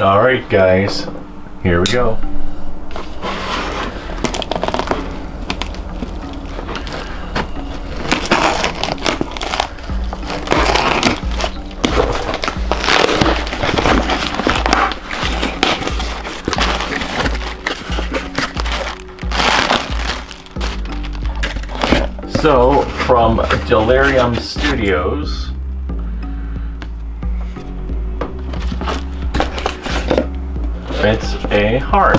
Alright guys, here we go. So, from Delirium Studios, it's a heart.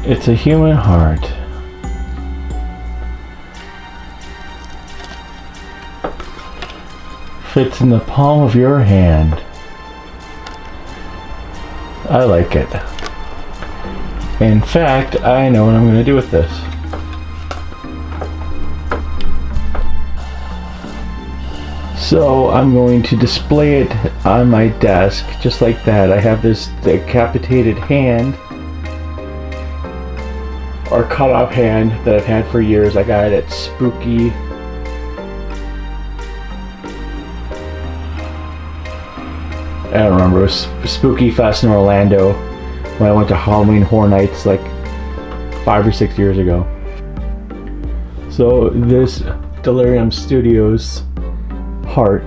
It's a human heart. Fits in the palm of your hand. I like it. In fact, I know what I'm going to do with this. So I'm going to display it on my desk just like that. I have this decapitated hand, or cut off hand, that I've had for years. I got it at Spooky. I don't remember. It was Spooky Fest in Orlando when I went to Halloween Horror Nights like 5 or 6 years ago. So this Delirium Studios heart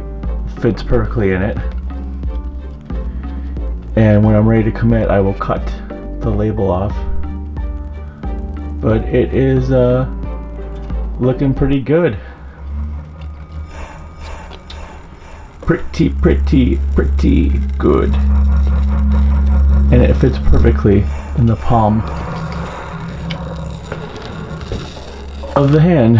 fits perfectly in it. And when I'm ready to commit, I will cut the label off. But it is looking pretty good. Pretty good. And it fits perfectly in the palm of the hand.